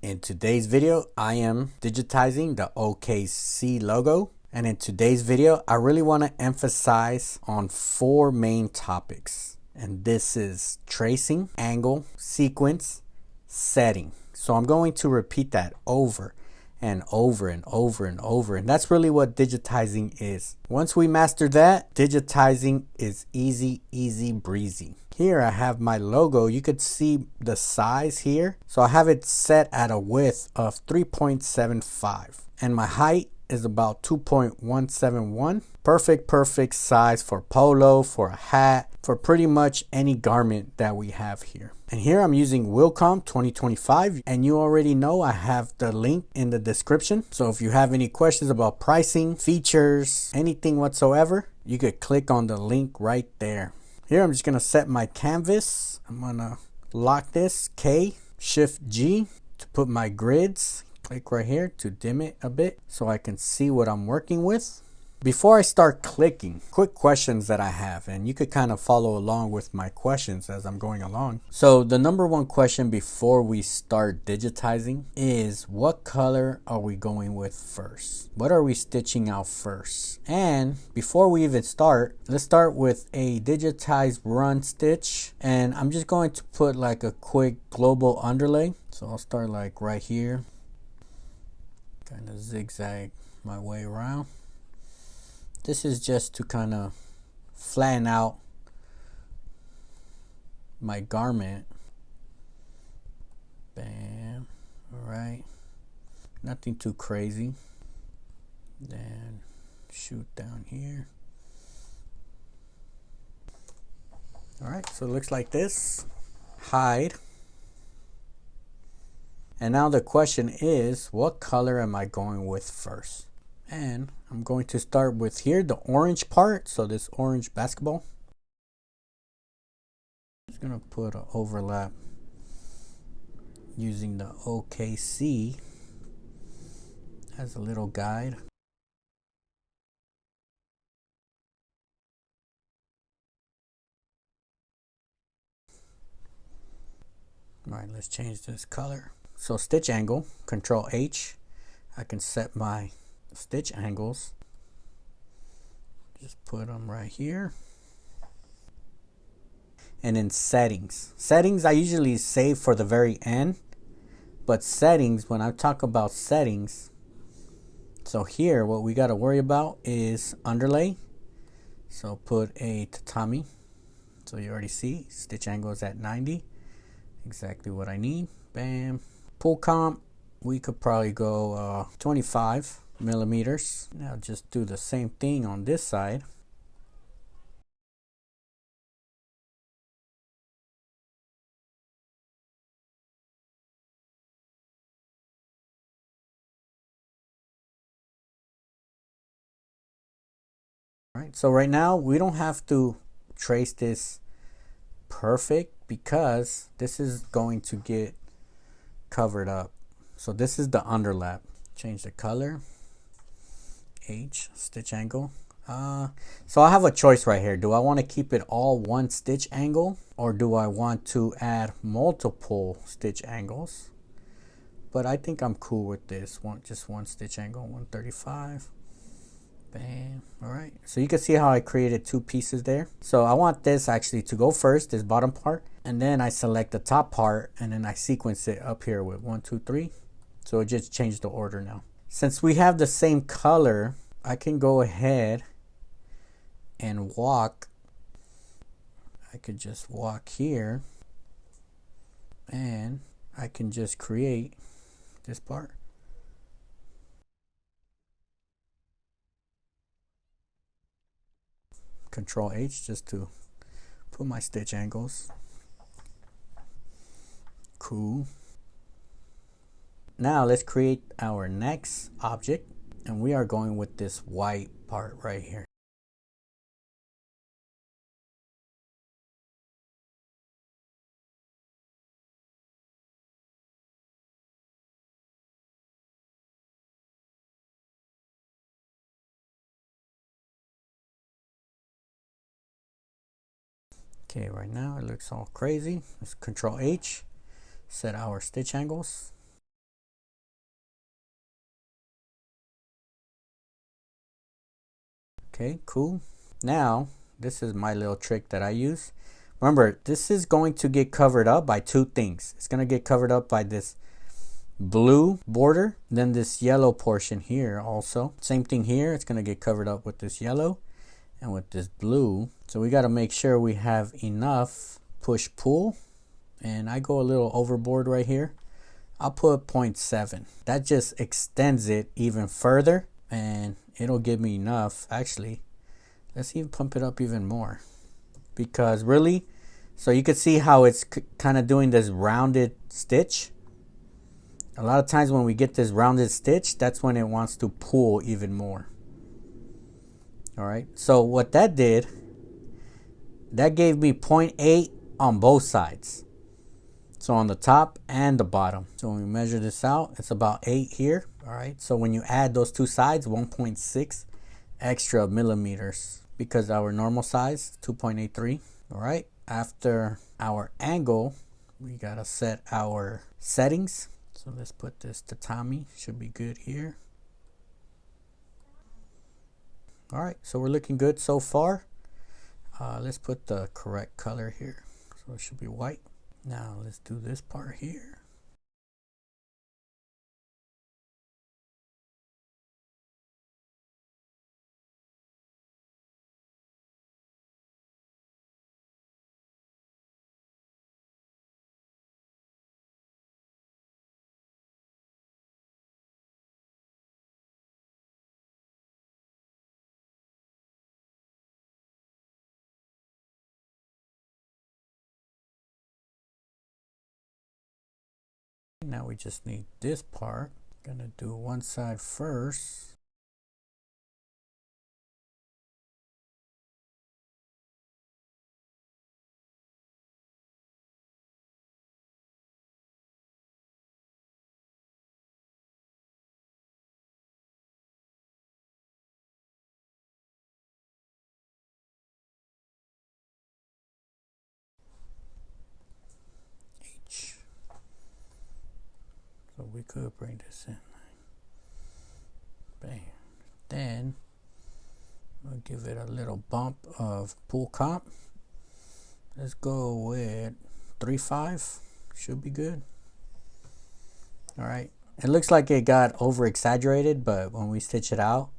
In today's video, I am digitizing the OKC logo. And in today's video, I really want to emphasize on 4 main topics. And this is tracing, angle, sequence, setting. So I'm going to repeat that over and over and over and over. And that's really what digitizing is. Once we master that, digitizing is easy breezy. Here I have my logo. You could see the size here. So I have it set at a width of 3.75 and my height is about 2.171. Perfect size for polo, for a hat, for pretty much any garment that we have here. And here I'm using Wilcom 2025, and you already know I have the link in the description. So if you have any questions about pricing, features, anything whatsoever, you could click on the link right there. Here I'm just gonna set my canvas. I'm gonna lock this K, Shift G to put my grids. Click right here to dim it a bit so I can see what I'm working with. Before I start clicking, quick questions that I have, and you could kind of follow along with my questions as I'm going along. So the number one question before we start digitizing is, what color are we going with first? What are we stitching out first? And before we even start, let's start with a digitized run stitch, and I'm just going to put like a quick global underlay. So I'll start like right here, kind of zigzag my way around. This is just to kind of flatten out my garment. Bam. All right. Nothing too crazy. Then shoot down here. All right, so it looks like this. Hide. And now the question is, what color am I going with first? And I'm going to start with here, the orange part. So this orange basketball. I'm just going to put an overlap using the OKC as a little guide. All right, let's change this color. So stitch angle, Control H. I can set my stitch angles. Just put them right here. And in settings. Settings I usually save for the very end. But settings, when I talk about settings, so here what we got to worry about is underlay. So put a tatami. So you already see stitch angle is at 90. Exactly what I need. Bam. Pull comp, we could probably go 25 millimeters. Now just do the same thing on this side. All right, so right now we don't have to trace this perfect because this is going to get covered up. So this is the underlap. Change the color. H, stitch angle. So I have a choice right here. Do I want to keep it all one stitch angle, or do I want to add multiple stitch angles? But I think I'm cool with this one, just one stitch angle, 135. Bam. All right, so you can see how I created 2 pieces there. So I want this actually to go first, this bottom part, and then I select the top part, and then I sequence it up here with 1, 2, 3. So it just changed the order now. Since we have the same color, I can go ahead and walk. I could just walk here, and I can just create this part. Control H just to put my stitch angles. Cool. Now let's create our next object, and we are going with this white part right here. Okay, right now it looks all crazy. Let's Control H, set our stitch angles. Okay, cool. Now, this is my little trick that I use. Remember, this is going to get covered up by two things. It's going to get covered up by this blue border, then this yellow portion here also. Same thing here, it's going to get covered up with this yellow and with this blue. So we got to make sure we have enough push-pull. And I go a little overboard right here. I'll put 0.7. That just extends it even further, and it'll give me enough. Actually, let's even pump it up even more, because really, so you can see how it's kind of doing this rounded stitch. A lot of times when we get this rounded stitch, that's when it wants to pull even more. All right, so what that did, that gave me 0.8 on both sides. So on the top and the bottom. So when we measure this out, it's about 8 here. All right, so when you add those two sides, 1.6 extra millimeters, because our normal size 2.83. All right, after our angle, we gotta set our settings. So let's put this tatami, should be good here. All right, so we're looking good so far. Let's put the correct color here. So it should be white. Now let's do this part here. Now we just need this part. Gonna do one side first. H. So we could bring this in. Bam. Then we'll give it a little bump of pull comp. Let's go with 3.5. Should be good. All right. It looks like it got over exaggerated, but when we stitch it out,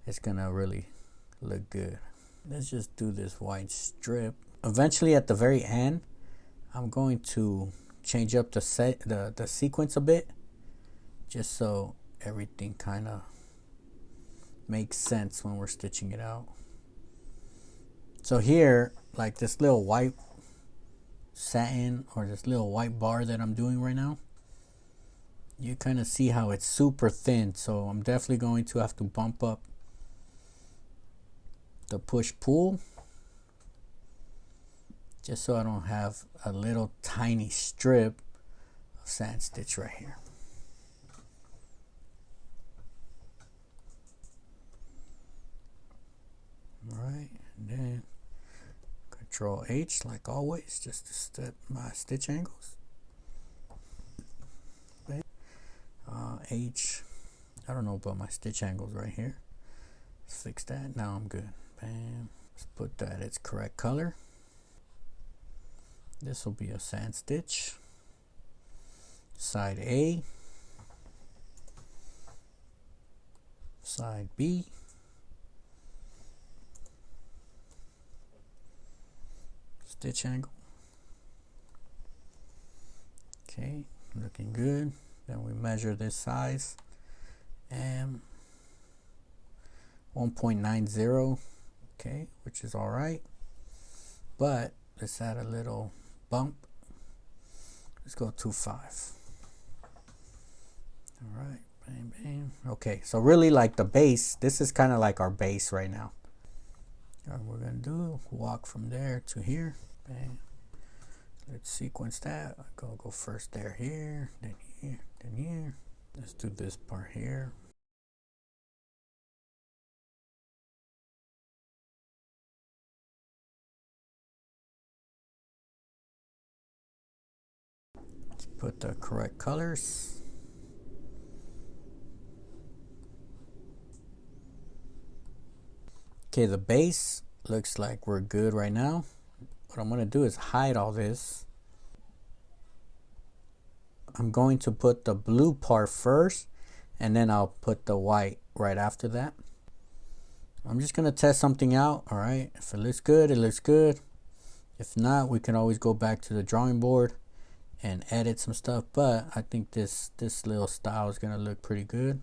it's gonna really look good. Let's just do this white strip. Eventually at the very end, I'm going to change up the sequence a bit, just so everything kind of makes sense when we're stitching it out. So here, like this little white satin or this little white bar that I'm doing right now, you kind of see how it's super thin. So I'm definitely going to have to bump up the push-pull, just so I don't have a little tiny strip of satin stitch right here. All right, and then Control H like always, just to step my stitch angles. Okay. H, I don't know about my stitch angles right here. Let's fix that. Now I'm good. Bam. Let's put that its correct color. This will be a sand stitch. Side A, side B, stitch angle. Okay, looking good. Then we measure this size and 1.90, okay, which is all right. But let's add a little bump. Let's go 2.5. All right, bam, bam. Okay, so really like the base, this is kind of like our base right now. What we're gonna do, walk from there to here. Bam. Let's sequence that. Go first there, here, then here, then here. Let's do this part here. Let's put the correct colors. Okay, the base looks like we're good right now. What I'm going to do is hide all this. I'm going to put the blue part first, and then I'll put the white right after that. I'm just going to test something out. All right, if it looks good, it looks good. If not, we can always go back to the drawing board and edit some stuff, but I think this little style is going to look pretty good.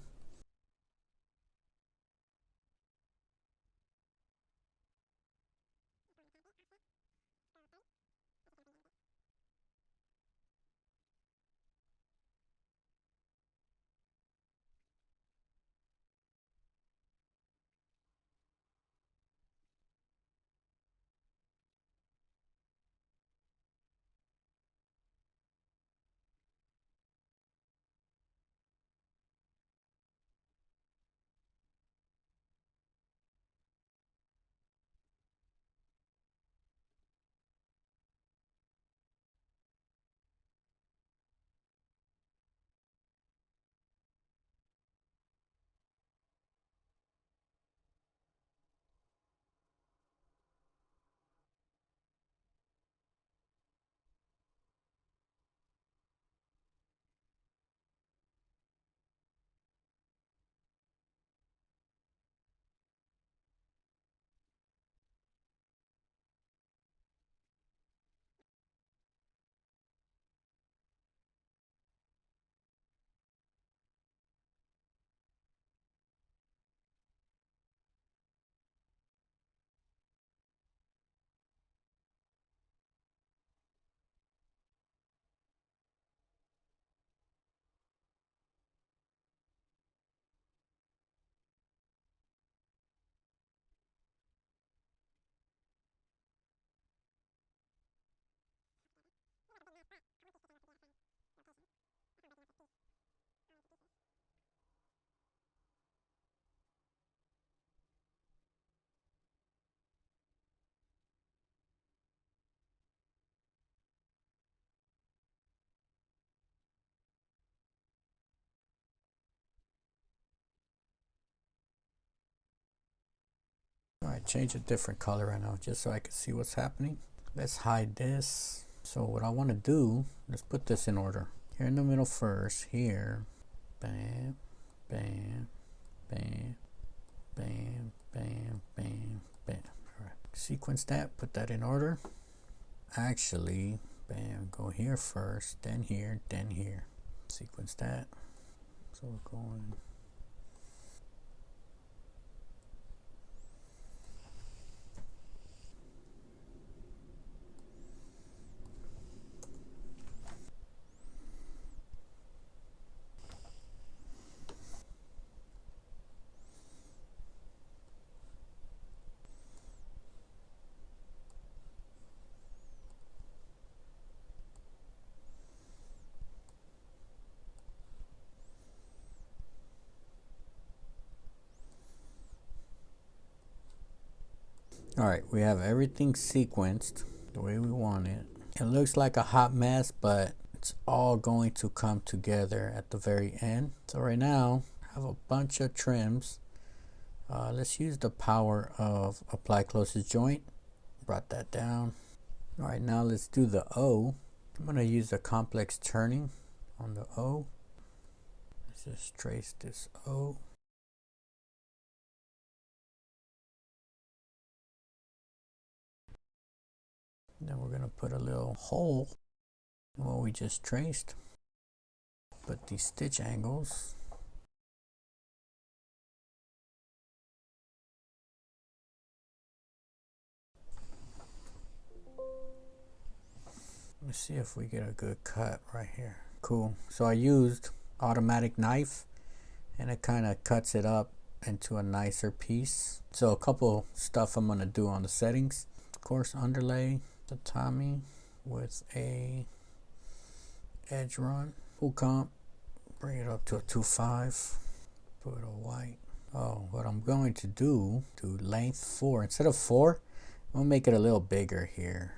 All right, change a different color right now just so I can see what's happening. Let's hide this. So what I want to do, let's put this in order. Here in the middle first, here, bam, bam, bam, bam, bam, bam, bam. All right, sequence that, put that in order. Actually, bam, go here first, then here, then here. Sequence that. So we're going. All right, we have everything sequenced the way we want it. It looks like a hot mess, but it's all going to come together at the very end. So right now, I have a bunch of trims. Let's use the power of apply closest joint. Brought that down. All right, now let's do the O. I'm gonna use the complex turning on the O. Let's just trace this O. Then we're gonna put a little hole in what we just traced. Put these stitch angles. Let's see if we get a good cut right here. Cool. So I used automatic knife and it kind of cuts it up into a nicer piece. So a couple stuff I'm gonna do on the settings. Of course, underlay the Tommy with a edge run. Wilcom, bring it up to a 2.5. Put a white. Oh, what I'm going to do length 4. Instead of 4, I'm gonna make it a little bigger here.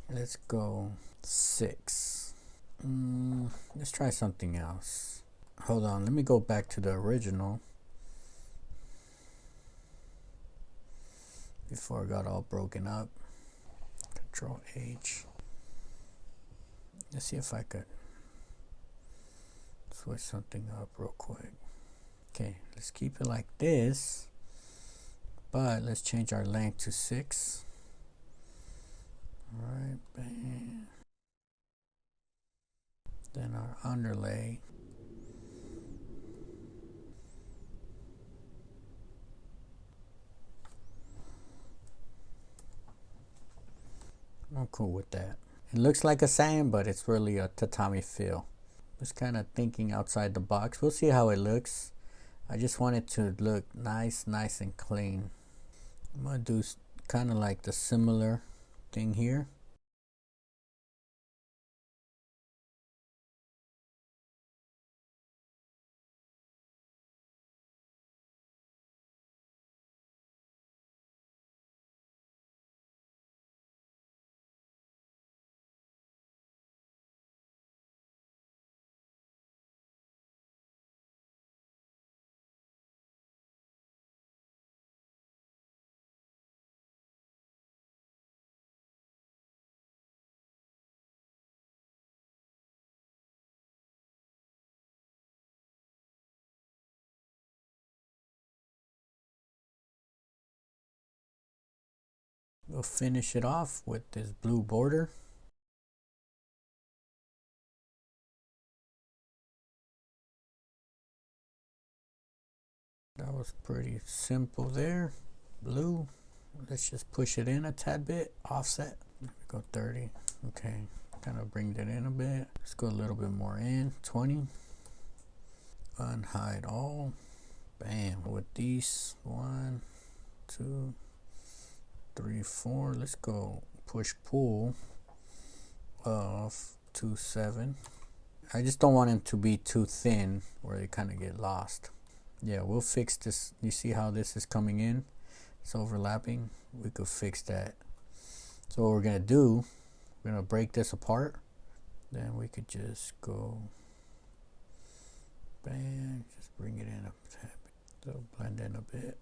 Let's go 6. Let's try something else. Hold on, let me go back to the original. before it got all broken up. Control H. Let's see if I could switch something up real quick. Okay, let's keep it like this, but let's change our length to 6. All right, bam. Then our underlay. I'm cool with that. It looks like a satin, but it's really a tatami feel. Just kind of thinking outside the box. We'll see how it looks. I just want it to look nice and clean. I'm gonna do kind of like the similar thing here. We'll finish it off with this blue border. That was pretty simple there. Blue. Let's just push it in a tad bit. Offset. Go 30. Okay. Kind of bring that in a bit. Let's go a little bit more in. 20. Unhide all. Bam. With these 1, 2, 3, 4. Let's go push pull of 2, 7. I just don't want them to be too thin where they kind of get lost. Yeah, we'll fix this. You see how this is coming in? It's overlapping. We could fix that. So what we're gonna do, we're gonna break this apart. Then we could just go bam, just bring it in a tad bit. So blend in a bit.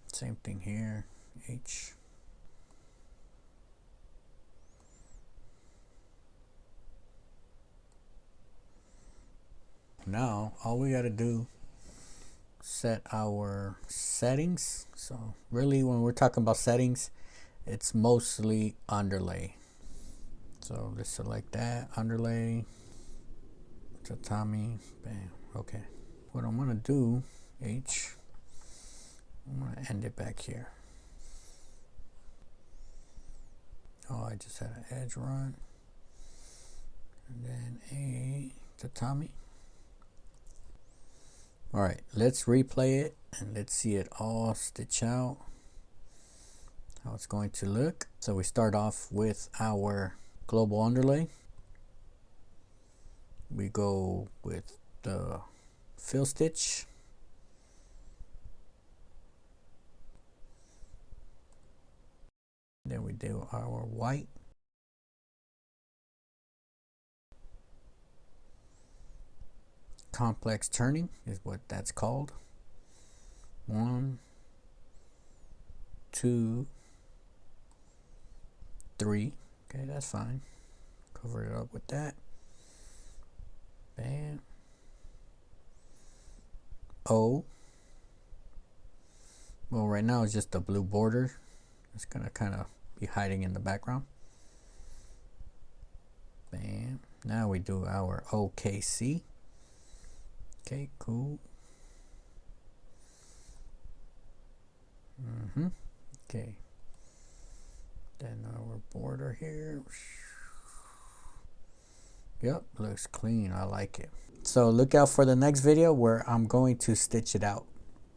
Same thing here. H. Now all we got to do, set our settings. So really when we're talking about settings, it's mostly underlay. So let's select that, underlay, tatami, bam. Okay, what I'm gonna do, H, I'm gonna end it back here. Oh, I just had an edge run. And then a tatami. All right, let's replay it and let's see it all stitch out, how it's going to look. So we start off with our global underlay. We go with the fill stitch. Then we do our white. Complex turning is what that's called. 1, 2, 3. Okay, that's fine. Cover it up with that. Bam. O. Well, right now it's just a blue border. It's gonna kind of be hiding in the background. Bam. Now we do our OKC. Okay, cool. Okay. Then our border here. Yep, looks clean. I like it. So look out for the next video where I'm going to stitch it out.